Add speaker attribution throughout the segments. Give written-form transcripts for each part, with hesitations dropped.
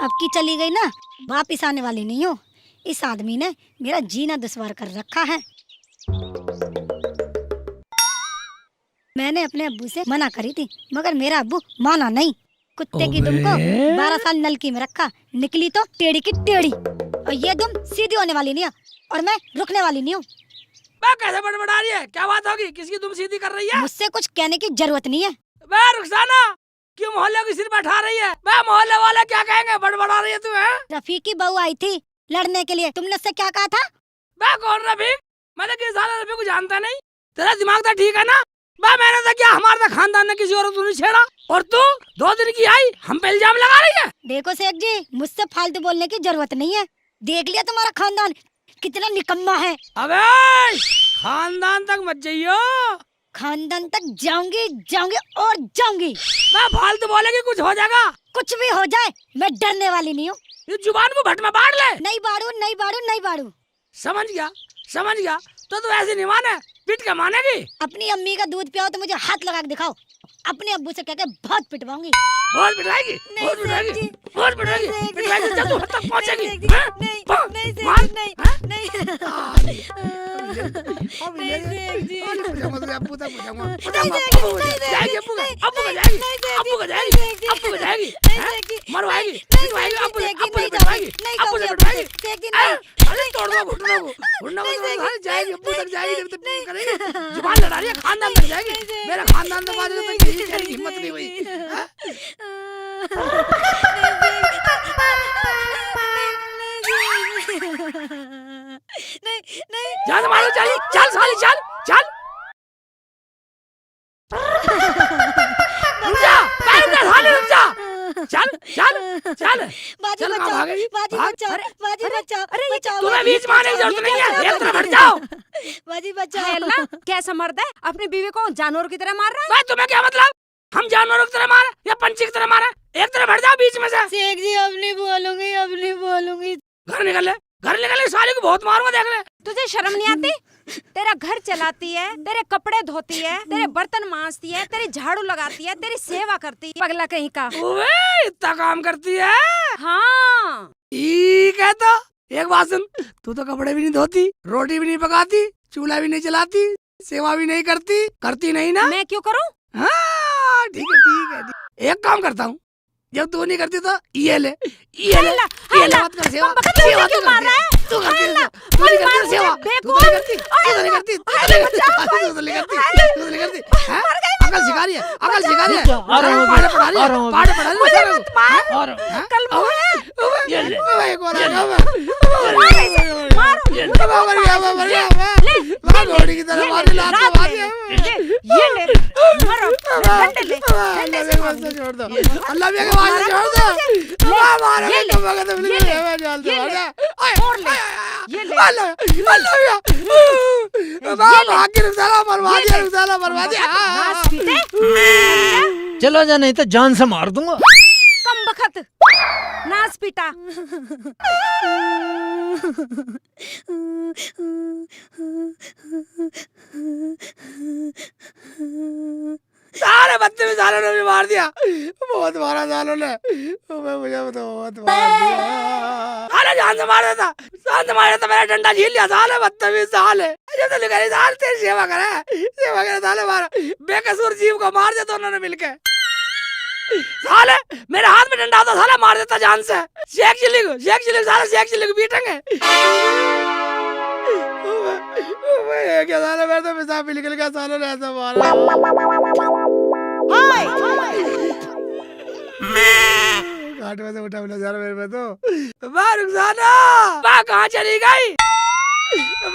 Speaker 1: अब की चली गई ना, वापिस आने वाली नहीं हो। इस आदमी ने मेरा जीना दुश्वार कर रखा है। मैंने अपने अब्बू से मना करी थी, मगर मेरा अब्बू माना नहीं। कुत्ते की दुम को 12 साल नलकी में रखा, निकली तो टेढ़ी की टेढ़ी। और ये दुम सीधी होने वाली नहीं है, और मैं रुकने वाली नहीं हूँ।
Speaker 2: कैसे बड़बड़ा रही है? क्या बात होगी? किसकी तुम सीधी कर रही है?
Speaker 1: मुझसे कुछ कहने की जरूरत नहीं है।
Speaker 2: रुखसाना, क्यों मोहल्ले की सिर बैठा रही है? मोहल्ले वाले क्या कहेंगे? बड़बड़ा रही है तू? है
Speaker 1: रफीक की बहू आई थी लड़ने के लिए, तुमने उससे क्या कहा था?
Speaker 2: कौन रफीक? मैं तो किसी साले रफीक को जानता नहीं। तेरा दिमाग तो ठीक है ना? मैंने तो क्या, हमारे खानदान ने किसी और को नहीं छेड़ा, और तू 2 दिन की आई हम पे इल्जाम लगा रही है।
Speaker 1: देखो शेख जी, मुझसे फालतू बोलने की जरूरत नहीं है। देख लिया तुम्हारा खानदान कितना निकम्मा है।
Speaker 2: अबे खानदान तक मत जाइयो।
Speaker 1: खानदान तक जाऊंगी जाऊंगी और जाऊंगी।
Speaker 2: फालतू बोलेगी कुछ हो जाएगा।
Speaker 1: कुछ भी हो जाए मैं डरने वाली नहीं हूँ।
Speaker 2: ये जुबान को भट में बाढ़ ले।
Speaker 1: नहीं बाड़ू नहीं बाड़ू नहीं बाड़ू।
Speaker 2: समझ गया समझ गया। तो तू ऐसे नहीं माने, पीट के मानेगी।
Speaker 1: अपनी अम्मी का दूध पियाओ तो मुझे हाथ लगा के दिखाओ। अपने अब्बू से कहकर बहुत पिटवाऊंगी।
Speaker 2: बहुत पिटवाएगी, बहुत पिटवाएगी, बहुत पिटवाएगी, पिटवाएगी जब तू हद तक पहुंचेगी। मरवाएगी, पिटवाएगी, अब्बू से पिटवाएगी, अब्बू से पिटवाएगी। अरे तोड़ दो घुटनों को, घुटनों को जाएगी, अब्बू तक जाएगी, जब तक करेगी। जुबान लड़ा रही है, खानदान तक जाएगी। मेरा खानदान तो बात तक किसी की हिम्मत नहीं हुई।
Speaker 1: नहीं
Speaker 2: जान मारो, चल चल साली, चल चल। रुक जा, पैर दे साली, रुक जा। चल चल चल।
Speaker 1: बाजी बचाओ, बाजी बचाओ, बाजी बचाओ। अरे बचाओ,
Speaker 2: तुम्हें बीच में आने की जरूरत नहीं है, एक तरफ हट जाओ।
Speaker 1: बाजी बचाओ।
Speaker 3: अल्लाह, कैसा मर्द है अपनी बीवी को जानवर की तरह मार रहा है?
Speaker 2: तुम्हें क्या मतलब? हम जानवरों की तरह मारे या पंछी की तरह मारे? एक तरफ हट जाओ बीच में से।
Speaker 1: शेख जी अब नहीं बोलूंगी, अब नहीं बोलूंगी।
Speaker 2: घर निकल ले, घर निकल ले, साली को बहुत मारूंगा, देख ले।
Speaker 3: तुझे शर्म नहीं आती? तेरा घर चलाती है, तेरे कपड़े धोती है, तेरे बर्तन मांजती है, तेरी झाड़ू लगाती है, तेरी सेवा करती है। पगला कहीं का।
Speaker 2: ओए इतना काम करती है?
Speaker 3: हाँ
Speaker 2: ठीक है। तो एक बात सुन, तू तो कपड़े भी नहीं धोती, रोटी भी नहीं पकाती, चूल्हा भी नहीं चलाती, सेवा भी नहीं करती, करती नहीं ना?
Speaker 3: मैं क्यों करूं?
Speaker 2: हाँ ठीक है ठीक है। एक काम करता हूँ, जब तू नहीं करती तो ये ले, ये ले, ये ले, मत कर सेवा। सेवा तू करती है, तू करती है, तू नहीं करती सेवा, तू तो नहीं करती, तू तो नहीं करती, तू तो नहीं करती, तू तो नहीं करती। अकल सिखा रही है, अकल सिखा रही है, पाठ पढ़ा रही है, पाठ पढ़ा रही है।
Speaker 3: कल
Speaker 2: ये ले, एक और घोड़ी की तरह मारी, लात मारी।
Speaker 3: ये ले मारो, डंडे ले, डंडे से मारो।
Speaker 2: छोड़ दो, अल्लाह भी आगे वाले छोड़ दो। मारो,
Speaker 3: ये ले,
Speaker 2: तुम अगर तुम
Speaker 3: ये ले,
Speaker 2: ये ले,
Speaker 3: और ले, ये ले,
Speaker 2: अल्लाह भाग के रुसाला मरवा दिया, रुसाला मरवा दिया।
Speaker 3: नाच पीटे।
Speaker 4: चलो जा, नहीं तो जान से मार दूंगा।
Speaker 3: कम बखत नाच पीटा।
Speaker 2: सारे बच्चे भी सालों ने भी मार दिया, बहुत मारा सालों ने। मुझे तो बहुत मार दिया। साले जान से मार देता, जान से मार देता, मेरा डंडा झील लिया। साले बच्चे भी साले, ये तो लिखा नहीं, साले तेरी सेवा करे, सेवा करे। साले मारा, बेकसूर जीव को मार देता उन्होंने मिलके। साले मेरे हाथ में डंडा होता, साले मार देता जान से। शेख चिल्ली को, साले शेख चिल्ली को पीटेंगे। क्या साले, मेरे तो पेशाब भी निकल गया, सालों ने ऐसा मारा। घाट में से उठा मिला जा रहा मेरे में तो। रुखसाना, कहाँ चली गई?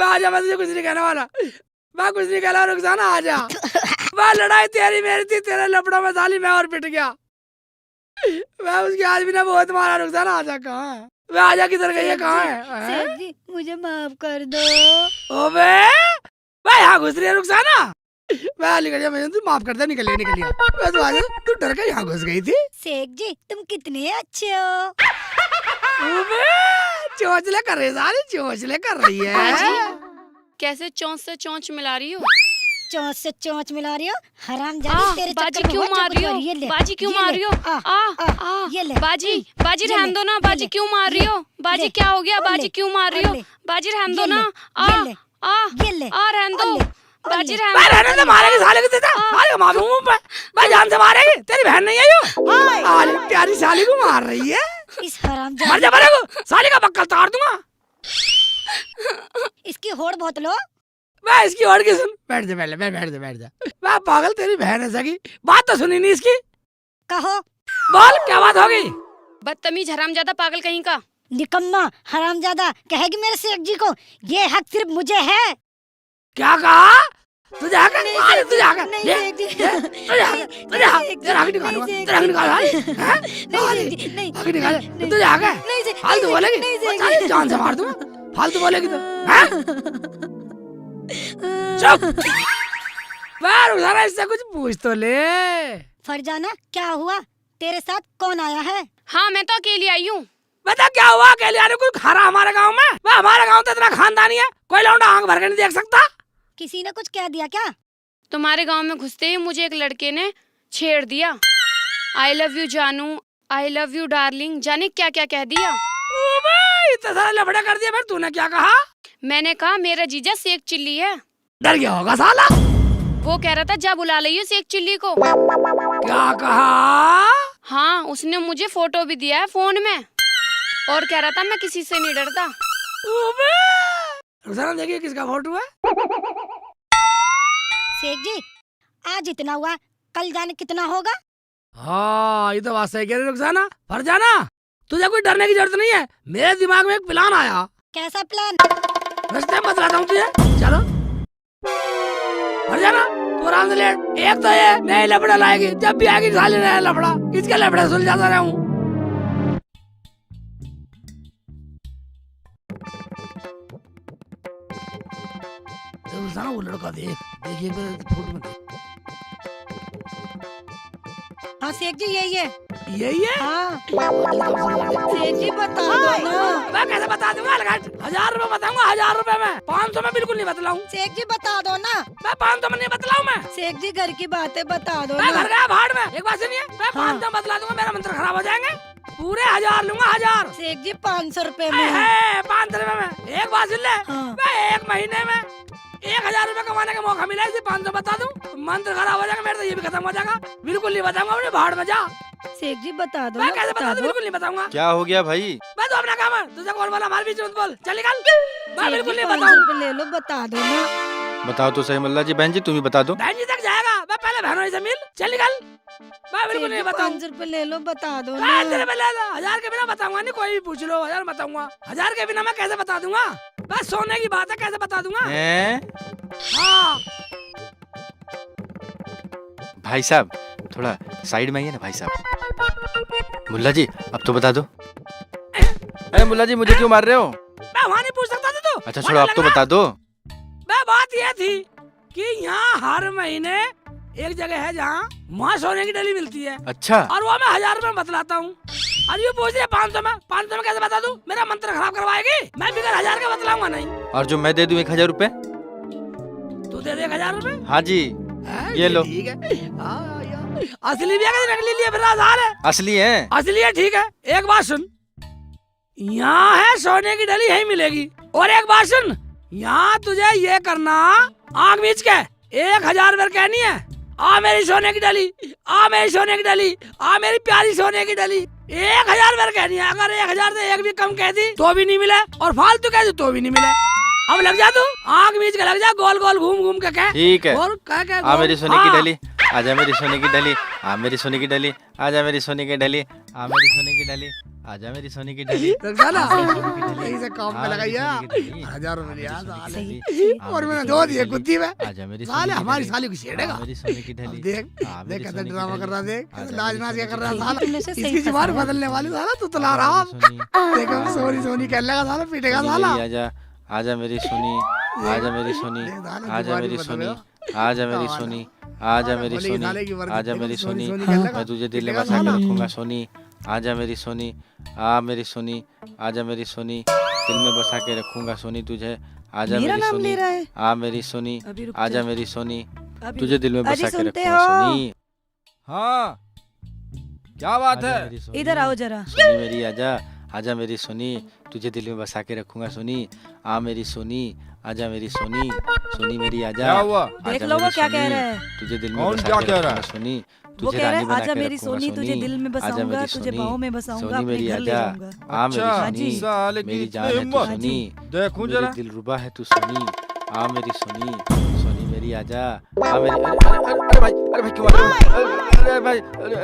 Speaker 2: आजा, मैं तुझे कुछ नहीं कहने वाला, मैं कुछ नहीं कहना। रुखसाना आजा। लड़ाई तेरी मेरी थी, तेरे लपड़ों में साली मैं और पिट गया। मैं उसके आदमी ने बहुत मारा। रुखसाना आजा, कहाँ है? मैं आजा, किधर गई है, कहाँ है?
Speaker 1: शेख जी मुझे माफ कर दो।
Speaker 2: ओबे भाई, यहाँ घुस रही है रुखसाना। मैं निकल गया, मैं तू माफ कर दे, निकल गया। मैं तो आजा, तू डर के यहाँ घुस गई थी।
Speaker 1: शेख जी तुम कितने अच्छे हो।
Speaker 2: ओबे चोंचले कर रही है साली, चोंचले कर रही है।
Speaker 5: कैसे चोंच से चोंच मिला रही हो?
Speaker 1: चोंच से चोंच मिला रही हो हरामजादी। तेरे
Speaker 5: बाजी
Speaker 1: चक्कर में
Speaker 5: क्यों
Speaker 1: हुआ
Speaker 5: मार
Speaker 1: जो
Speaker 5: रही
Speaker 1: कुछ
Speaker 5: हो?
Speaker 1: हुआ, ये ले,
Speaker 5: बाजी क्यों
Speaker 1: ये
Speaker 5: मार
Speaker 1: ले,
Speaker 5: रही हो?
Speaker 1: ये ले,
Speaker 5: बाजी
Speaker 1: ये
Speaker 5: रहने
Speaker 1: ले,
Speaker 5: दो ना।
Speaker 1: ये
Speaker 5: बाजी
Speaker 1: ले,
Speaker 5: क्यों मार रही हो? बाजी
Speaker 1: ले,
Speaker 5: क्या हो गया?
Speaker 1: और
Speaker 5: बाजी
Speaker 1: ले,
Speaker 5: क्यों मार रही
Speaker 1: और
Speaker 5: हो?
Speaker 1: ले,
Speaker 5: बाजी रहने दो
Speaker 1: ये
Speaker 5: ना।
Speaker 1: ले, ये ले, ये ले,
Speaker 5: रहने दो।
Speaker 1: और ले,
Speaker 5: बाजी
Speaker 1: और ले।
Speaker 2: मैं
Speaker 5: रहने
Speaker 2: रहने दे, मारेगी साले को देता, साले को मार दूंगा मुंह पे। मैं जान से मारेगी, तेरी बहन नहीं आई हो। साली प्यारी साली को मार रही है।
Speaker 1: इस
Speaker 2: मर
Speaker 1: हरामजादी
Speaker 2: जा मरे को, साली का बक्कल तार दूंगा।
Speaker 1: इसकी होड़ बहुत लो।
Speaker 2: मैं इसकी और की सुन, बैठ जा पहले, मैं बैठ जा। मैं पागल, तेरी बहन है सगी, बात तो सुनी नहीं इसकी।
Speaker 1: कहो
Speaker 2: बोल क्या बात होगी?
Speaker 5: बदतमीज हरामजादा पागल कहीं का।
Speaker 1: निकम्मा हरामजादा कहेगी मेरे सेठ जी को, ये हक सिर्फ मुझे है।
Speaker 2: क्या कहा? तुझे हक है? अरे तुझे हक है?
Speaker 1: नहीं,
Speaker 2: ये,
Speaker 1: सेठ जी।
Speaker 2: ये, तुझे हक है? तुझे हक है? तेरा हक निकालूंगा, तेरा हक निकाल साली, हैं? साली,
Speaker 1: नहीं,
Speaker 2: हक निकाल, तुझे हक है?
Speaker 1: नहीं, सेठ,
Speaker 2: फालतू
Speaker 1: नहीं,
Speaker 2: बोलेगी,
Speaker 1: नहीं,
Speaker 2: और
Speaker 1: सेठ,
Speaker 2: साली जान से मार दूंगा। फालतू बोलेगी तो, हैं? चुप। मैं रुखसाना इससे कुछ पूछ तो ले।
Speaker 1: फरजाना क्या हुआ? तेरे साथ कौन आया है?
Speaker 5: हाँ मैं तो अकेली आई हूँ।
Speaker 2: बता क्या हुआ? अकेले आने कोई खरा हमारे गांव में? वह हमारे गांव तो इतना खानदानी है, कोई लौंडा आंख भर के नहीं देख सकता।
Speaker 1: किसी ने कुछ कह दिया क्या?
Speaker 5: तुम्हारे गांव में घुसते ही मुझे एक लड़के ने छेड़ दिया। आई लव यू जानू, आई लव यू डार्लिंग, जाने क्या क्या कह दिया।
Speaker 2: इतना सारा लफड़ा कर दिया। फिर तूने क्या कहा?
Speaker 5: मैंने कहा मेरा जीजा सेक चिल्ली है।
Speaker 2: डर गया होगा साला।
Speaker 5: वो कह रहा था जा बुला लियो सेक चिल्ली को।
Speaker 2: क्या कहा?
Speaker 5: हाँ उसने मुझे फोटो भी दिया है फोन में और कह रहा था मैं किसी से नहीं डरता।
Speaker 2: रुखसाना देखिए किसका फोटो है।
Speaker 1: शेख जी आज इतना हुआ, कल जाने कितना होगा?
Speaker 2: हाँ ये तो बात सही कह रही रुखसाना। फरजाना तुझे कोई डरने की जरूरत नहीं है, मेरे दिमाग में एक प्लान आया।
Speaker 1: कैसा प्लान?
Speaker 2: रास्ते में बतलाता हूँ तुझे, चलो। फरजाना तू आराम से लेट। एक तो ये नई लफड़ा लाएगी, जब भी आएगी साले नया लफड़ा, इसके लफड़े सुलझाता रहूं। रुखसाना वो लड़का देख, देखिए मेरे फोटो में देख।
Speaker 1: हाँ शेख जी यही है।
Speaker 2: यही है?
Speaker 1: हाँ शेख जी बता दो ना।
Speaker 2: मैं कैसे बता दूंगा? 1000 रुपए बताऊंगा, 1000 रुपए में। 500 में बिल्कुल नहीं बतलाऊं।
Speaker 1: शेख जी बता दो ना।
Speaker 2: मैं 500 में नहीं बतलाऊं मैं।
Speaker 1: शेख जी घर की बातें बता दो
Speaker 2: मैं
Speaker 1: ना।
Speaker 2: घर गया भाड़ में, एक बात सुनिए, मैं
Speaker 1: हाँ।
Speaker 2: 500 बतला दूंगा, मेरा मंत्र खराब हो जाएंगे। पूरे 1000 लूंगा, 1000।
Speaker 1: शेख जी 500 रुपए में।
Speaker 2: 500 रुपए में। एक बात सुन ले,
Speaker 1: हाँ।
Speaker 2: मैं एक महीने में 1000 रुपए कमाने का मौका मिला, इसे 500 बता दूं, मंत्र खराब हो जाएगा मेरा, तो ये भी खत्म हो जाएगा। बिल्कुल नहीं बताऊंगा, अपने भाड़ में जा।
Speaker 1: शेख जी बता दो
Speaker 2: मैं
Speaker 1: ना,
Speaker 2: कैसे
Speaker 1: बता
Speaker 2: बता दूं?
Speaker 1: दो।
Speaker 2: बिल्कुल नहीं बताऊंगा।
Speaker 6: क्या हो गया भाई?
Speaker 2: मैं तो अपना काम है, तुझे कौन बोला हमारे बीच में मत बोल, चल निकल। मैं
Speaker 1: शेख
Speaker 2: बिल्कुल
Speaker 1: जी
Speaker 2: नहीं
Speaker 1: 500
Speaker 2: बताऊं।
Speaker 1: रुपए ले लो, बता दो ना।
Speaker 6: बताओ तो सही मल्ला जी। बहन जी तुम ही बता दो।
Speaker 2: बहन जी तक जाएगा, मैं पहले बहनों से मिल, चल निकल। मैं बिल्कुल नहीं बताऊं।
Speaker 1: 500 रुपए ले लो, बता दो ना।
Speaker 2: मैं तेरे पे ले लो, 1000 के बिना बताऊंगा नहीं, कोई भी पूछ लो, 1000 बताऊंगा। 1000 के बिना मैं कैसे बता दूंगा? बस सोने की बात है, कैसे बता दूंगा?
Speaker 6: हैं?
Speaker 2: हाँ
Speaker 6: भाई साहब थोड़ा साइड में आइए ना भाई साहब। मुल्ला जी अब तो बता दो। अरे मुल्ला जी मुझे क्यों मार रहे हो?
Speaker 2: मैं वहाँ नहीं पूछ सकता था तू।
Speaker 6: अच्छा छोड़ो अब तो बता दो।
Speaker 2: मैं बात ये थी कि यहाँ हर महीने एक जगह है जहाँ माँ सोने की डली मिलती है,
Speaker 6: अच्छा
Speaker 2: और वो मैं 1000 रुपए में बतलाता हूँ। और ये पूछ रही है 500 में, 500 में कैसे बता दूँ? मेरा मंत्र खराब करवाएगी। मैं बिगर 1000 का बतलाऊंगा नहीं।
Speaker 6: और जो मैं दे दूं 1000 रुपए?
Speaker 2: तू दे दे 1000 रुपए।
Speaker 6: हाँ जी
Speaker 2: हैं,
Speaker 6: ये लो।
Speaker 2: ठीक है। हाँ, यार। असली भी है कि नकली लिए फिर 1000 है?
Speaker 6: असली है।
Speaker 2: असली है, ठीक है। एक बात सुन, यहाँ है सोने की डली यही मिलेगी। और एक बात सुन, यहाँ तुझे ये करना, आंख मीच के 1000 बार कहनी है, आ मेरी सोने की डली, आ मेरी सोने की डली, आ मेरी प्यारी सोने की डली। 1000 बार कहनी है। अगर 1000 से एक भी कम कह दी तो भी नहीं मिले, और फालतू कह दी तो भी नहीं मिले। अब लग जा तू, आंख मीच के लग जा, गोल गोल घूम घूम के कह।
Speaker 6: ठीक है।
Speaker 2: और कह के
Speaker 6: आ मेरी सोने
Speaker 2: हाँ।
Speaker 6: की डली, आजा मेरी सोने की डली, आ मेरी सोने की डली, आजा मेरी सोने की डली, आ मेरी सोने की डली, आजा मेरी सोने की डली।
Speaker 2: रखना
Speaker 6: यही
Speaker 2: यही से काम में लगाइया। 1000 रुपए लिया
Speaker 6: सही।
Speaker 2: और मैंने दो दिए कुत्ती में।
Speaker 6: आजा मेरी
Speaker 2: साले हमारी साली को छेड़ेगा।
Speaker 6: मेरी सोने की
Speaker 2: अब
Speaker 6: डली।
Speaker 2: देख
Speaker 6: आ,
Speaker 2: देख
Speaker 6: मेरी
Speaker 2: कैसे
Speaker 6: सोने की
Speaker 2: ड्रामा
Speaker 6: डली।
Speaker 2: कर रहा, देख
Speaker 6: आजा
Speaker 2: कैसे लाज
Speaker 6: मेरी
Speaker 2: नाच
Speaker 6: सोने
Speaker 2: कर
Speaker 6: की
Speaker 2: रहा
Speaker 6: डली।
Speaker 2: साला।
Speaker 1: तुमने से सही
Speaker 2: इसकी जुबान
Speaker 1: फंसाया।
Speaker 2: बदलने वाली साला, तू तुला रहा। देख हम सोनी सोनी कहने लगा साला, पीटेगा साला।
Speaker 6: आजा आजा मेरी सोनी, आजा मेरी सोनी,
Speaker 2: देख साला,
Speaker 6: आजा
Speaker 2: जुबान
Speaker 6: मेरी
Speaker 2: बदल
Speaker 6: सोनी,
Speaker 2: रहा।
Speaker 6: आजा मेरी सोनी, आजा मेरी
Speaker 2: बोले कि
Speaker 6: सोनी,
Speaker 2: साले की वर्दी
Speaker 6: आजा
Speaker 2: देखो,
Speaker 6: मेरी
Speaker 2: सोनी
Speaker 6: सोनी,
Speaker 2: सोनी कहने लगा।
Speaker 6: मैं तुझे दिल में
Speaker 2: पीटेगा
Speaker 6: बसा के
Speaker 2: साला।
Speaker 6: रखूंगा सोनी। आजा मेरी सोनी, आ मेरी सोनी, आजा मेरी सोनी, दिल में बसा के रखूंगा सोनी तुझे। आजा
Speaker 1: मेरा
Speaker 6: मेरी
Speaker 1: नाम
Speaker 6: सोनी,
Speaker 1: ले रहा है।
Speaker 6: आ मेरी सोनी,
Speaker 1: अभी रुक
Speaker 6: आजा
Speaker 1: जा।
Speaker 6: मेरी सोनी, तुझे दिल में
Speaker 3: अजी
Speaker 6: बसा के
Speaker 3: सुनते
Speaker 6: रखूंगा
Speaker 3: हो?
Speaker 6: सोनी।
Speaker 2: हाँ क्या बात
Speaker 6: आजा
Speaker 2: है?
Speaker 6: मेरी सोनी।
Speaker 3: इधर आओ जरा।
Speaker 6: सोनी मेरी आजा, आजा मेरी सोनी, तुझे दिल में बसा के रखूंगा सोनी। आ मेरी सोनी, आजा मेरी सोनी, सोनी मेरी आजा।
Speaker 2: क्या हुआ?
Speaker 3: देख
Speaker 6: आजा
Speaker 3: लो वो
Speaker 6: मेरी
Speaker 3: क्या कह
Speaker 6: सोनी,
Speaker 3: रहा है।
Speaker 6: तुझे दिल में
Speaker 2: कौन
Speaker 6: बसा
Speaker 2: क्या
Speaker 6: के
Speaker 2: कह रहा
Speaker 6: रखूंगा
Speaker 2: है?
Speaker 6: सोनी,
Speaker 3: वो
Speaker 6: तुझे
Speaker 3: कह रहा
Speaker 6: रानी
Speaker 3: है
Speaker 6: बना
Speaker 3: आजा
Speaker 6: के
Speaker 3: मेरी
Speaker 6: रखूंगा
Speaker 3: सोनी, तुझे दिल में
Speaker 6: आजा
Speaker 3: बसाऊंगा,
Speaker 6: मेरी
Speaker 3: तुझे
Speaker 6: सोनी,
Speaker 3: बाहों में बसाऊंगा,
Speaker 6: सोनी
Speaker 3: अपने
Speaker 6: मेरी
Speaker 3: घर ले
Speaker 6: आजा।
Speaker 3: जाऊंगा।
Speaker 6: आ मेरी
Speaker 2: अच्छा,
Speaker 6: सोनी,
Speaker 2: साले की
Speaker 6: मेरी
Speaker 2: इतनी
Speaker 6: जान है तू
Speaker 2: हिम्मत।
Speaker 6: सोनी,
Speaker 2: देखूं
Speaker 6: मेरी
Speaker 2: जरा।
Speaker 6: दिलरुबा है तू सोनी। आ मेरी सोनी, सोनी मेरी आजा। आ मेरी अरे भाई, अरे भाई क्यों मार रहे हो? अरे भाई, अरे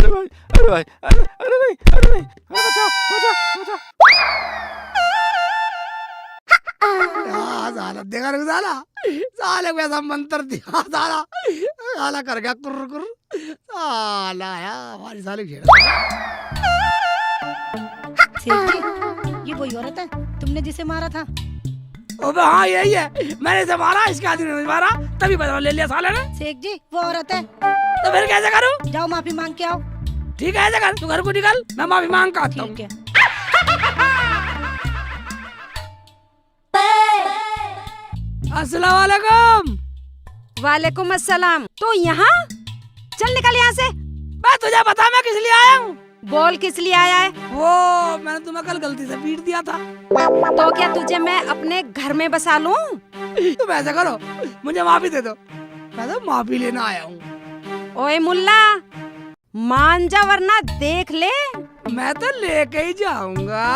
Speaker 6: भाई, अरे भाई, अरे नहीं, अरे नहीं, अरे बचाओ, बचाओ, बचाओ।
Speaker 2: हाँ साला देखा रुक साला, साले को ऐसा मंत्र दिया साला, साला कर गया कुर कुर, साला यार हमारी साले घेरा।
Speaker 1: सेठ जी, ये वही औरत है तुमने जिसे मारा था?
Speaker 2: अबे हाँ यही है, मैंने इसे मारा, इसके आदमी ने मारा, तभी बदला ले लिया साले ने।
Speaker 1: शेख जी वो औरत है।
Speaker 2: तो फिर कैसे करूं?
Speaker 1: जाओ माफी मांग के आओ।
Speaker 2: ठीक है ऐसे कर, तू घर को निकल, मैं माफी मांग के आता हूँ।
Speaker 1: ठीक है।
Speaker 2: अस्सलाम वालेकुम।
Speaker 3: वालेकुम अस्सलाम। तो यहाँ चल निकल यहाँ से।
Speaker 2: मैं तुझे बता मैं किस लिए आया हूँ?
Speaker 3: बोल किस लिए आया है?
Speaker 2: वो मैंने तुम्हें कल गलती से पीट दिया था।
Speaker 3: तो क्या तुझे मैं अपने घर में बसा लूं?
Speaker 2: तुम ऐसा करो, मुझे माफी दे दो, मैं तो माफी लेना आया हूँ।
Speaker 3: ओए मुल्ला, मान जा वरना देख ले
Speaker 2: मैं तो लेके ही जाऊंगा।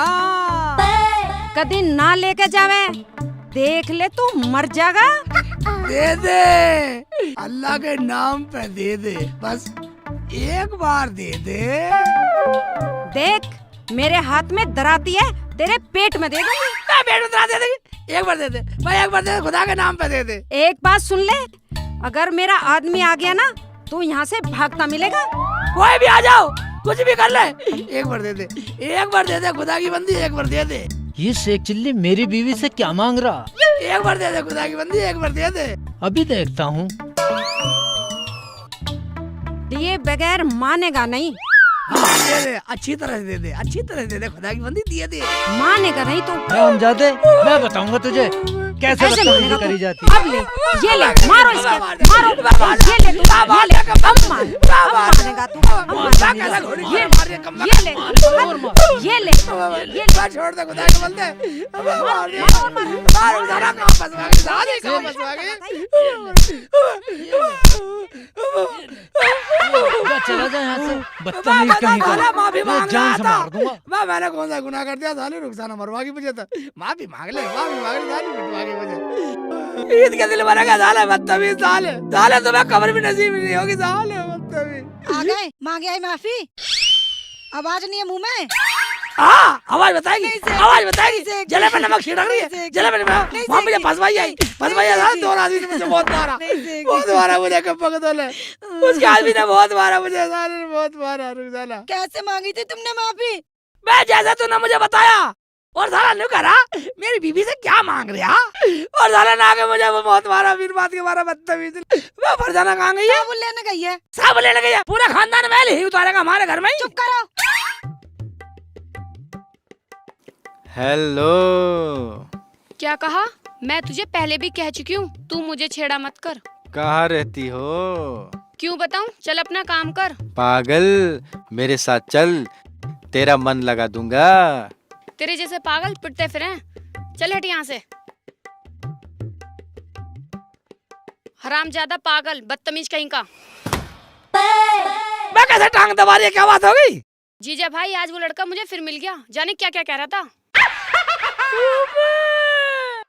Speaker 3: कभी ना लेके जावे, देख ले तू मर जाएगा।
Speaker 2: दे दे, अल्लाह के नाम पे दे दे, बस एक बार दे दे।
Speaker 3: देख मेरे हाथ में दराती है, तेरे पेट में दे दूंगी।
Speaker 2: मैं पेट में दरा दे देगी, एक बार दे दे भाई, एक बार दे दे, खुदा के नाम पे दे दे।
Speaker 3: एक बात सुन ले, अगर मेरा आदमी आ गया ना तो यहाँ से भागता मिलेगा।
Speaker 2: कोई भी आ जाओ, कुछ भी कर ले, एक बार दे दे, एक बार दे दे, खुदा की बंदी एक बार दे दे,
Speaker 4: ये शेख चिल्ली मेरी बीवी से क्या मांग रहा?
Speaker 2: एक बार दे दे, खुदा की बंदी एक बार दे दे।
Speaker 4: अभी देखता हूँ।
Speaker 3: दिए बगैर मानेगा नहीं।
Speaker 2: हाँ, दे दे, अच्छी तरह से दे दे, अच्छी तरह से दे दे, खुदा की बंदी दिए दे।
Speaker 3: मानेगा नहीं तो
Speaker 4: हरामजादे, मैं बताऊंगा तुझे कैसे
Speaker 3: ऐसे
Speaker 4: बदतमीजी
Speaker 3: मानेगा
Speaker 4: करी
Speaker 3: तू।
Speaker 4: जाती है।
Speaker 3: अब ले, ये ले, मारो इसके, मारो, ये ले तू, ये ले, अब मानेगा तू, अब मानेगा। ये ले, ये ले, ये ले।
Speaker 2: छोड़ दे, खुदा के बंदे, मारो जरा, कहाँ फंसवा गई, साले कहाँ फंसवा गई।
Speaker 4: जा, चला जा यहाँ से, बदतमीज कहीं का।
Speaker 2: माफी
Speaker 4: मैं
Speaker 2: मांग
Speaker 4: जान
Speaker 2: रहा
Speaker 4: से
Speaker 2: था।
Speaker 4: मार दूंगा।
Speaker 2: मैंने कौन सा गुनाह कर दिया साले, रुखसाना मरवा की मुझे तो माफी मांग ले, माफी मांग ले, साले पिटवा की मुझे। ईद के दिल बनेगा साले, बदतमीज साले, साले तुम्हें कब्र भी नसीब नहीं होगी साले, बदतमीज।
Speaker 1: आ गए, मांगे आई माफी, आवाज नहीं है मुंह में।
Speaker 2: हाँ आवाज बताएगी,
Speaker 1: नहीं,
Speaker 2: आवाज बताएगी,
Speaker 1: नहीं,
Speaker 2: जले में नमक छिड़क रही है,
Speaker 1: नहीं,
Speaker 2: जले में नमक,
Speaker 1: नहीं,
Speaker 2: वहाँ मुझे
Speaker 1: नहीं,
Speaker 2: फंसवाई आई, फंसवाई आई साले, दो आदमी ने मुझे बहुत मारा, बहुत मारा मुझे, कब पकड़ ले, उसके आदमी ने बहुत मारा मुझे, साले ने बहुत मारा, रुखसाना।
Speaker 1: कैसे मांगी थी तुमने माफी?
Speaker 2: मैं जैसा तूने मुझे बताया, और साला नहीं करा, मेरी बीबी से क्या मांग रहा, और साला ना के मुझे वो बहुत मारा, फिर बात के मारा, बदतमीज। मैं फरजाना कहाँ गई है?
Speaker 1: वो लेने गई है।
Speaker 2: सब लेने गई है, पूरा खानदान मैल ही उतारेगा हमारे घर में ही।
Speaker 1: चुप करो।
Speaker 6: हेलो,
Speaker 5: क्या कहा? मैं तुझे पहले भी कह चुकी हूँ, तू मुझे छेड़ा मत कर।
Speaker 6: कहाँ रहती हो?
Speaker 5: क्यों बताऊँ? चल अपना काम कर।
Speaker 6: पागल, मेरे साथ चल, तेरा मन लगा दूंगा।
Speaker 5: तेरे जैसे पागल पिटते फिरें। चल हट यहाँ से। हरामजादा पागल, बदतमीज कहीं का।
Speaker 2: मैं कैसे टांग दबा रही है, क्या बात हो गई?
Speaker 5: जीजा भाई, आज वो लड़का मुझे फिर मिल गया, जाने क्या क्या कह रहा था।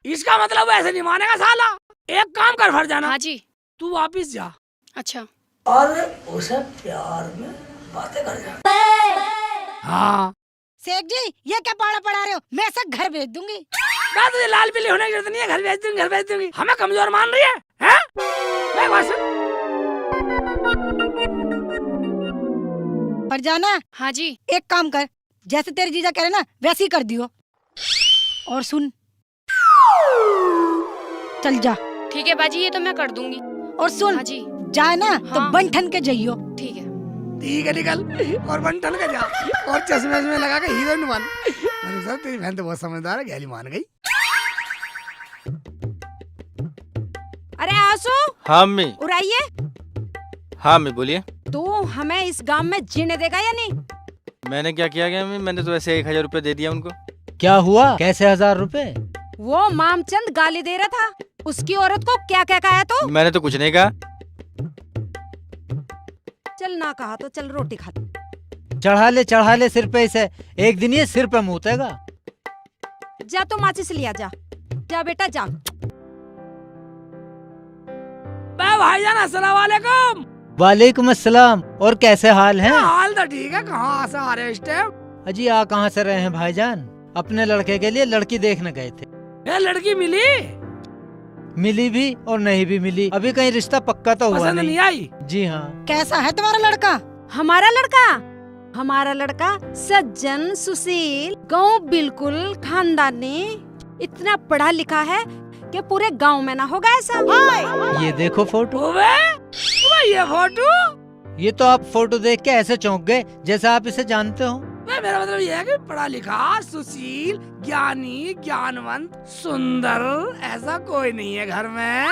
Speaker 2: इसका मतलब ऐसे नहीं मानेगा साला। एक काम कर फरजाना,
Speaker 5: हाँ जी।
Speaker 2: तू वापिस जा
Speaker 5: अच्छा।
Speaker 2: और उसे प्यार में बातें कर जा। हाँ
Speaker 1: शेख जी ये क्या पाड़ा पड़ा रहे हो? मैं सब घर भेज दूंगी।
Speaker 2: मैं तुझे लाल पीली होने की जरूरत नहीं है, घर भेज दूंगी, घर भेज दूंगी। हमें कमजोर मान रही है, हैं? मैं बात सुन।
Speaker 1: फरजाना
Speaker 5: हाँ जी।
Speaker 1: एक काम कर, जैसे तेरे जीजा कह रहे ना वैसे ही कर दियो। और सुन, चल जा।
Speaker 5: ठीक है बाजी, ये तो मैं कर दूंगी।
Speaker 1: और सुन,
Speaker 5: हाँ जी।
Speaker 1: जाए ना तो
Speaker 5: हाँ।
Speaker 1: बन ठन के जाइयो।
Speaker 5: ठीक है।
Speaker 2: ठीक है निकल, और बंटन का जा, और चश्मे में लगा के हीरोइन बन। मैंने कहा तेरी बहन तो बहुत समझदार है, गहली मान गई।
Speaker 3: अरे आंसू,
Speaker 6: हाँ अम्मी।
Speaker 3: उड़ाइए।
Speaker 6: हाँ अम्मी बोलिए।
Speaker 3: तू हमें इस गांव में जीने देगा या नहीं?
Speaker 6: मैंने क्या किया गया अम्मी? मैंने तो ऐसे 1000 रुपए दे दिया उनको।
Speaker 4: क्या हुआ? कैसे 1000 रुपए?
Speaker 3: वो मामचंद गाली दे रहा था, उसकी औरत को क्या क्या कहा तो?
Speaker 6: मैंने तो कुछ नहीं कहा।
Speaker 3: चल ना कहा तो चल रोटी खा।
Speaker 4: चढ़ा ले सिर पे इसे, एक दिन ये सिर पे मुतेगा।
Speaker 3: जा तो माचिस लिया जा, जा बेटा जा।
Speaker 2: भाईजान अस्सलाम वालेकुम।
Speaker 4: वालेकुम अस्सलाम। और कैसे हाल हैं?
Speaker 2: हाल तो ठीक है। कहाँ से आ रहे हो इस टाइम?
Speaker 4: अजी आ कहाँ से रहे हैं भाईजान? अपने लड़के के लिए लड़की देखने गए थे।
Speaker 2: ये लड़की मिली?
Speaker 4: मिली भी और नहीं भी मिली, अभी कहीं रिश्ता पक्का तो हुआ
Speaker 2: पसंद नहीं आई?
Speaker 4: जी हाँ।
Speaker 1: कैसा है तुम्हारा लड़का?
Speaker 3: हमारा लड़का सज्जन सुशील, गाँव बिल्कुल खानदानी, इतना पढ़ा लिखा है कि पूरे गांव में ना होगा ऐसा।
Speaker 4: ये देखो फोटो।
Speaker 2: ये फोटो?
Speaker 4: ये तो आप फोटो देख के ऐसे चौंक गए जैसा आप इसे जानते हो।
Speaker 2: मेरा मतलब ये है कि पढ़ा लिखा, सुशील, ज्ञानी, ज्ञानवंत, सुंदर ऐसा कोई नहीं है घर में।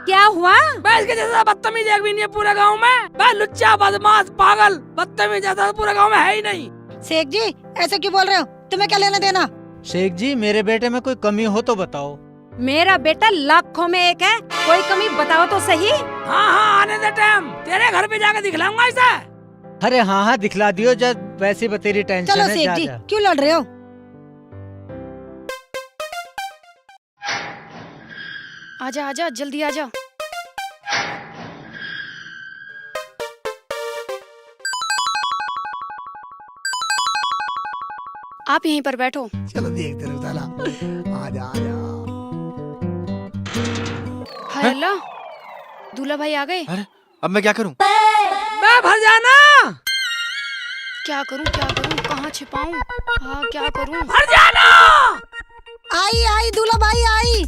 Speaker 3: क्या हुआ?
Speaker 2: मैं इसके जैसा बदतमीज एक भी नहीं है पूरे गांव में। मैं लुच्चा, बदमाश, पागल, बदतमीज जैसा पूरे गांव में है ही नहीं।
Speaker 1: शेख जी ऐसे क्यों बोल रहे हो? तुम्हें क्या लेना देना?
Speaker 4: शेख जी मेरे बेटे में कोई कमी हो तो बताओ।
Speaker 3: मेरा बेटा लाखों में एक है, कोई कमी बताओ तो सही।
Speaker 2: हाँ आने दे टाइम, तेरे घर पे जाके दिखलाऊंगा इसे।
Speaker 4: अरे हाँ दिखला दियो, जब वैसे बतेरी टेंशन
Speaker 1: चलो
Speaker 4: है।
Speaker 1: शेख जी क्यों लड़ रहे हो?
Speaker 5: आजा आजा जल्दी आजा। आप यहीं पर बैठो।
Speaker 2: चलो देखते रहो साला। आजा आजा।
Speaker 5: हाय अल्लाह, दूल्हा भाई आ गए।
Speaker 6: अरे अब मैं क्या करूं?
Speaker 2: मैं भर जाना।
Speaker 5: क्या करूं कहाँ छिपाऊं? हाँ क्या करूं?
Speaker 2: भर जाना।
Speaker 1: आई दूल्हा भाई आई।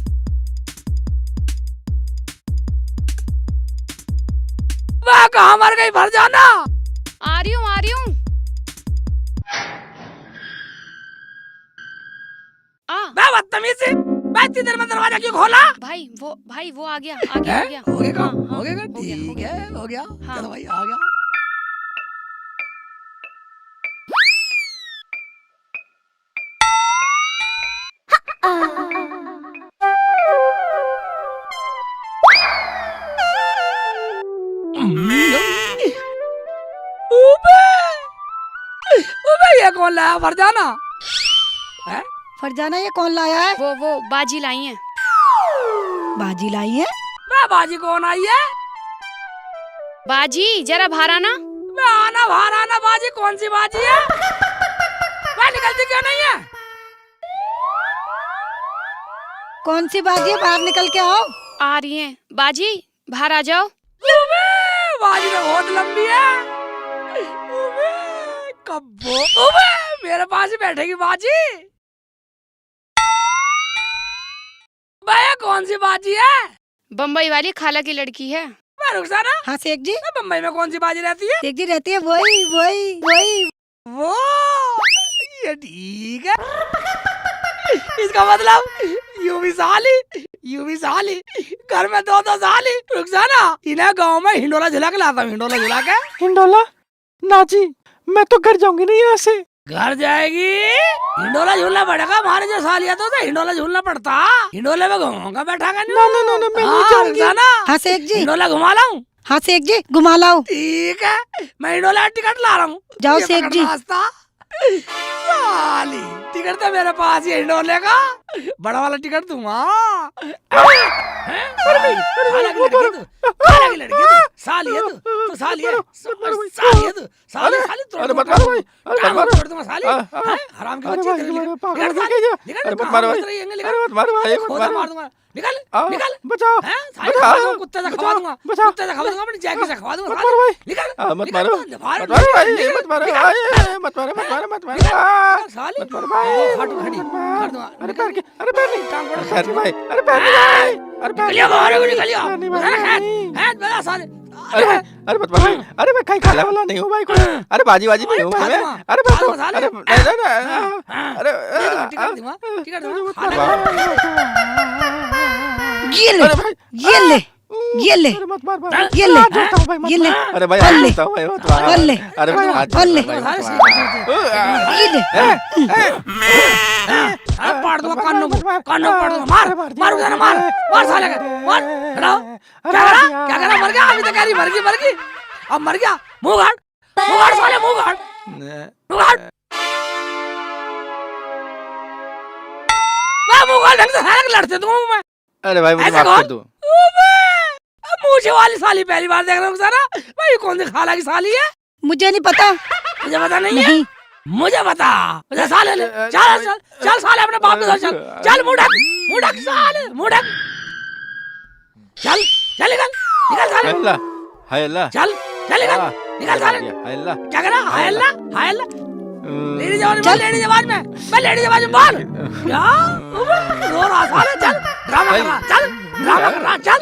Speaker 2: वह कहाँ मर गई? भर जाना।
Speaker 5: आ रही हूँ
Speaker 2: मैं बदतमीज से, मैं इतनी देर में दरवाजा क्यों खोला?
Speaker 5: भाई वो आ गया आ गया।
Speaker 2: हो गया काम?
Speaker 5: हाँ,
Speaker 2: हो गया?
Speaker 5: हो गया,
Speaker 2: ठीक है हो गया।
Speaker 5: हाँ।
Speaker 2: चलो भाई आ गया। ये कौन लाया फरजाना?
Speaker 1: फरजाना ये कौन लाया है?
Speaker 5: वो बाजी लाई है।
Speaker 1: बाजी लाई है?
Speaker 2: मैं बाजी कौन आई है?
Speaker 5: बाजी जरा बाहर आना।
Speaker 2: मैं आना बाहर आना। बाजी कौन सी बाजी है? मैं निकलती क्यों नहीं है?
Speaker 1: कौन सी बाजी है? बाहर निकल के आओ।
Speaker 5: आ रही है बाजी, बाहर आ जाओ।
Speaker 2: बाजी तो बहुत लंबी है। कब्बो मेरे पास ही बैठेगी बाजी। भैया कौन सी बाजी है?
Speaker 5: बम्बई वाली खाला की लड़की है।
Speaker 2: मैं रुखसाना।
Speaker 1: हाँ शेख जी।
Speaker 2: बम्बई में कौन सी बाजी रहती है?
Speaker 1: शेख जी रहती है वही।
Speaker 2: वो ये ठीक है। इसका मतलब यूं भी साली घर में दो साली। रुखसाना इन्हें गांव में हिंडोला झुला के लाता हूँ। हिंडोला झुला के।
Speaker 6: हिंडोला? नाजी मैं तो घर जाऊंगी नहीं यहाँ से।
Speaker 2: घर जाएगी? हिंडोला झूलना पड़ेगा। हमारे जो सालिया तो हिंडोला झूलना पड़ता। हिंडोले में घूमूंगा बैठा कर।
Speaker 6: ना मैं नहीं जाऊंगी।
Speaker 1: हाँ शेख जी।
Speaker 2: हिंडोला घुमा लाऊं?
Speaker 1: हाँ शेख जी घुमा लाओ।
Speaker 2: ठीक है मैं हिंडोला टिकट ला रहा हूँ।
Speaker 1: जाओ
Speaker 2: ये
Speaker 1: शेख
Speaker 2: पकड़
Speaker 1: जी।
Speaker 2: रास्ता। साली टिकट तो मेरे पास ही हिंडोले का बड़ा वाला टिकट दूंगा। साली है तू साली है तू साली
Speaker 6: अरे मत मारो भाई। अरे मत
Speaker 2: छोड़ दूंगा साली। हराम की बच्ची तेरे लिए।
Speaker 6: अरे मत मारो भाई। अरे मत मारो भाई।
Speaker 2: खोदा मार दूंगा। निकल निकल।
Speaker 6: बचाओ
Speaker 2: साली कुत्ते से खवा दूंगा। कुत्ते से खवा दूंगा। अपनी जैकी से खवा दूंगा। निकल
Speaker 6: मत मारो भाई। मत मारो
Speaker 2: साली
Speaker 6: मत मारो भाई।
Speaker 2: फाटू खड़ी कर दूंगा।
Speaker 6: अरे पैर के अरे पैर नहीं
Speaker 2: टांग बड़ा
Speaker 6: पैर नहीं भाई। अरे पैर नहीं भाई। अरे पैर
Speaker 2: निकलियो बाहर निकलियो।
Speaker 6: पैर नहीं भाई।
Speaker 2: है बड़ा साले।
Speaker 6: अरे मत मारो भाई। अरे मैं कहीं खाने वाला नहीं हूँ भाई कोई। अरे बाजी नहीं हूँ भाई मैं। अरे मैं तो अरे
Speaker 2: टिकट दूंगा।
Speaker 1: ये ले ये ले,
Speaker 6: अरे मत मार मार।
Speaker 1: ये ले,
Speaker 6: भाई, मत
Speaker 1: ये ले,
Speaker 6: मार। अरे भाई
Speaker 1: और ले,
Speaker 6: आता हूँ भाई, मत मार।
Speaker 1: और ले,
Speaker 6: अरे भाई, आज
Speaker 1: और ले,
Speaker 6: भाई, मत
Speaker 2: अरे
Speaker 6: मार।
Speaker 1: ये ले।
Speaker 2: पाड़ दूंगा कानों को पाड़ दूंगा। मार उधर मार साले का मार। हटाओ। क्या करा मर गया अभी तक कह रही मर गई अब मर गया। मुंह गाड़ साले मुंह गाड़। मुंह गाड़ ढंग से साले के लड़ते दूंगा मैं।
Speaker 6: अरे भाई मुझे
Speaker 2: ऐसा
Speaker 6: माफ कर
Speaker 2: कौन?
Speaker 6: दो।
Speaker 2: मुझे वाली साली पहली बार देख रहा हूँ सारा। भाई कौन सी खाला की साली है?
Speaker 1: मुझे नहीं पता।
Speaker 2: मुझे पता नहीं है।
Speaker 1: नहीं,
Speaker 2: मुझे बता। मुझे साले ले चल साले अपने बाप के साथ चल मुड़क साले मुड़क चल निकल साले
Speaker 6: अल्लाह हाय अल्लाह
Speaker 2: चल निकल साले
Speaker 6: हाय अल्लाह।
Speaker 2: क्या करा हाय अल्लाह लेडी जवान में बोल क्या रो रहा साले चल ड्रामा कर रहा चल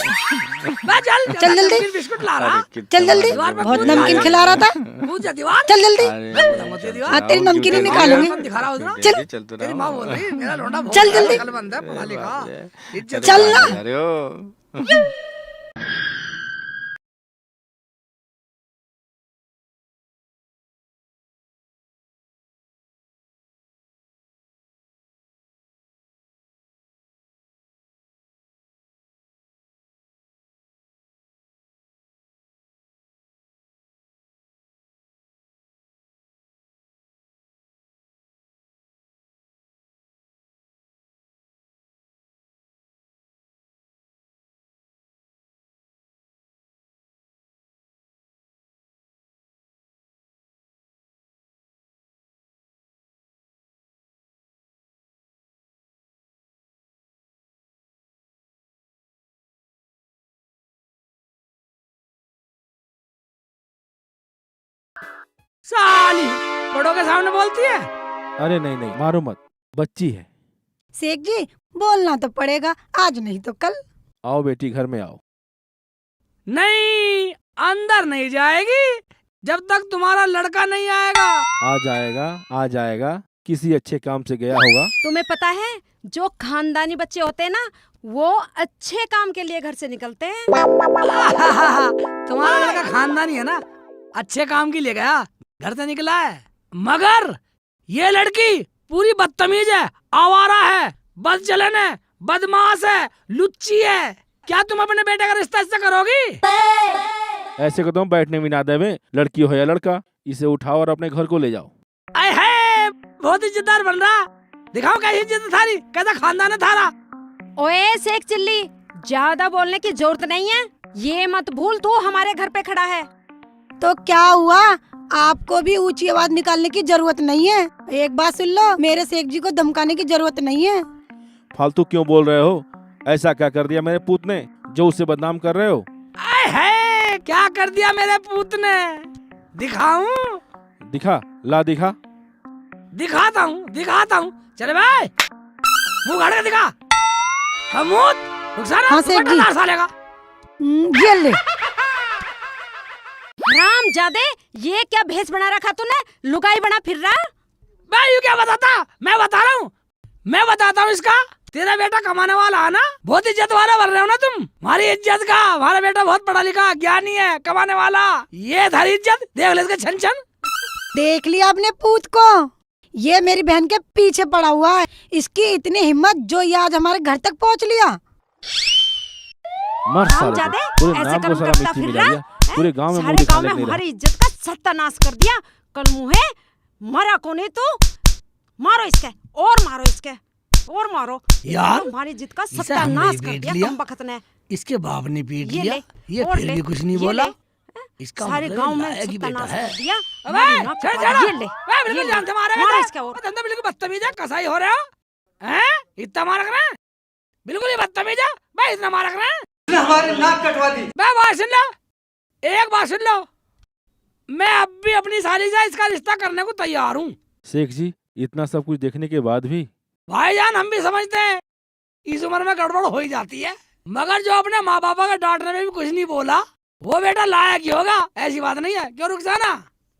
Speaker 1: चल जल्दी।
Speaker 2: बिस्कुट ला रहा
Speaker 1: चल जल्दी,
Speaker 2: दीवार पे
Speaker 1: बहुत
Speaker 2: कूद
Speaker 1: नमकीन
Speaker 2: रहा।
Speaker 1: खिला रहा था।
Speaker 2: कूद जा दीवार
Speaker 1: चल जल्दी,
Speaker 6: अरे
Speaker 1: हाँ तेरी नमकीन ही निकालूंगी।
Speaker 2: दिखा रहा हूँ
Speaker 1: चल।
Speaker 6: चल तो
Speaker 2: तेरी माँ बोल रही मेरा लौंडा बहुत
Speaker 1: चल जल्दी।
Speaker 2: अकलमंद है पढ़ा लिखा इज्जत
Speaker 1: चल ना।
Speaker 6: अरे ओ
Speaker 2: साली बड़ों के सामने बोलती है।
Speaker 7: अरे नहीं नहीं मारो मत, बच्ची है।
Speaker 1: शेख जी बोलना तो पड़ेगा, आज नहीं तो कल।
Speaker 7: आओ बेटी घर में आओ।
Speaker 2: नहीं अंदर नहीं जाएगी जब तक तुम्हारा लड़का नहीं आएगा।
Speaker 7: आ जाएगा किसी अच्छे काम से गया होगा।
Speaker 3: तुम्हें पता है जो खानदानी बच्चे होते हैं ना वो अच्छे काम के लिए घर से निकलते हैं।
Speaker 2: तुम्हारा लड़का खानदानी है ना, अच्छे काम के लिए गया घर से निकला है। मगर ये लड़की पूरी बदतमीज है, आवारा है, बदचलन है, बदमाश है, लुच्ची है। क्या तुम अपने बेटे का रिश्ता इससे करोगी?
Speaker 7: ऐसे को तुम बैठने भी ना देवे, लड़की हो या लड़का, इसे उठाओ और अपने घर को ले जाओ।
Speaker 2: आए है बहुत इज्जतदार बन रहा। दिखाओ कैसी इज्जत थारी, कैसा खानदान है थारा।
Speaker 3: ओए शेख चिल्ली, ज्यादा बोलने की जरूरत नहीं है। ये मत भूल तू हमारे घर पे खड़ा है।
Speaker 1: तो क्या हुआ, आपको भी ऊंची आवाज निकालने की जरूरत नहीं है। एक बात सुन लो, मेरे शेख जी को धमकाने की जरूरत नहीं है।
Speaker 7: फालतू क्यों बोल रहे हो? ऐसा क्या कर दिया मेरे पूत ने जो उसे बदनाम कर रहे हो?
Speaker 2: आए है क्या कर दिया मेरे पूत ने? दिखाऊं?
Speaker 7: दिखा, ला दिखा।
Speaker 2: दिखाता हूँ। चले भाई मुंह गाड़ के दिखा।
Speaker 1: हाँ, सेठ जी।
Speaker 2: सालेगा।
Speaker 1: ये ले।
Speaker 3: राम जादे, ये क्या भेष बना रखा तूने? लुगाई बना फिर रहा।
Speaker 2: मैं यूँ क्या बताता? मैं बताता हूँ इसका। तेरा बेटा कमाने वाला है ना, बहुत इज्जत वाला बन रहे हो ना तुम। हमारी इज्जत का, हमारा बेटा बहुत पढ़ा लिखा ज्ञानी है, कमाने वाला। ये थारी इज्जत देख ले इसके छन छन।
Speaker 1: देख लिया आपने पूत को, ये मेरी बहन के पीछे पड़ा हुआ है। इसकी इतनी हिम्मत जो ये आज हमारे घर तक पहुंच लिया।
Speaker 7: मर
Speaker 3: राम
Speaker 7: साले
Speaker 3: जादे,
Speaker 7: को, पूरे
Speaker 3: ऐसे
Speaker 7: नाम को
Speaker 3: कर्म
Speaker 7: सारा
Speaker 3: करता
Speaker 7: मिट्टी
Speaker 3: फिर
Speaker 7: मिला
Speaker 3: रहा?
Speaker 7: दिया। पूरे गांव में मुंह
Speaker 3: सारे गांव
Speaker 7: दिखाने
Speaker 3: में
Speaker 7: नहीं
Speaker 3: हमारी
Speaker 7: रहा।
Speaker 3: इज्जत का सत्यानाश कर दिया। कल मुहे मरा कोने तो मारो इसके और मारो इसके और मारो।
Speaker 2: यार,
Speaker 3: हमारी इज्जत का
Speaker 2: इसे हमने
Speaker 3: सत्यानाश कर
Speaker 2: पीट
Speaker 3: दिया
Speaker 2: लिया।
Speaker 3: कम बख्त ने।
Speaker 2: इसके बाप ने पीट
Speaker 3: ये
Speaker 2: लिया,
Speaker 3: ले,
Speaker 2: ये
Speaker 3: और
Speaker 2: फिर
Speaker 3: ले,
Speaker 2: भी कुछ नहीं
Speaker 3: ये
Speaker 2: बोला।
Speaker 3: ले।
Speaker 2: इसका
Speaker 3: सारे
Speaker 2: मतलब
Speaker 3: गांव में
Speaker 2: लायक ही बेटा
Speaker 3: सत्यानाश
Speaker 2: है।
Speaker 3: कर दिया।
Speaker 2: अबे,
Speaker 3: हमारी नाक
Speaker 2: छोड़,
Speaker 3: पर-
Speaker 2: छोड़।
Speaker 3: ये ले,
Speaker 2: मैं
Speaker 3: ये
Speaker 2: बिल्कुल
Speaker 3: ले।
Speaker 2: जानते मारेगा
Speaker 3: मारो
Speaker 2: तो।
Speaker 3: इसके और।
Speaker 2: धंधा बिल्कुल बदतमीज है, कसाई हो रहे हो हैं? इतना मार रहे हैं, बिल्कुल ही बदतमीज है। मैं इतना मार रहे हैं,
Speaker 8: हमारी नाक कटवा दी।
Speaker 2: मैं बात सुन लो, एक बात सुन लो। मैं अब भी अपनी साली से इसका रिश्ता करने को तैयार हूँ।
Speaker 7: शेख जी, इतना सब कुछ देखने के बाद भी?
Speaker 2: भाईजान हम भी समझते हैं इस उम्र में गड़बड़ हो ही जाती है, मगर जो अपने माँ बापा के डांटने में भी कुछ नहीं बोला वो बेटा लायक ही होगा। ऐसी बात नहीं है, क्यों रुखसाना?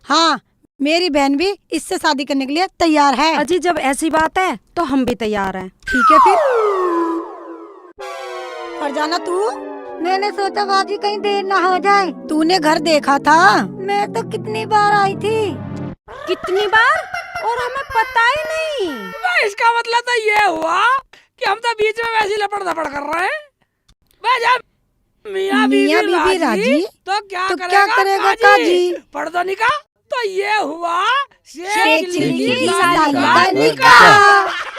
Speaker 1: हाँ, मेरी बहन भी इससे शादी करने के लिए तैयार है।
Speaker 3: अजी जब ऐसी बात है तो हम भी तैयार हैं।
Speaker 1: ठीक है फिर। फरजाना तू मैंने सोचा बाजी कहीं देर ना हो जाए। तूने घर देखा था? मैं तो कितनी बार आई थी।
Speaker 3: कितनी बार? और हमें पता ही नहीं।
Speaker 2: इसका मतलब तो ये हुआ कि हम तो बीच में वैसे लपड़ धपड़ कर रहे हैं। मियाँ बीबी राजी तो क्या करेगा काजी? पढ़ दो निकाह तो ये हुआ शेख चिल्ली की साली का निकाह।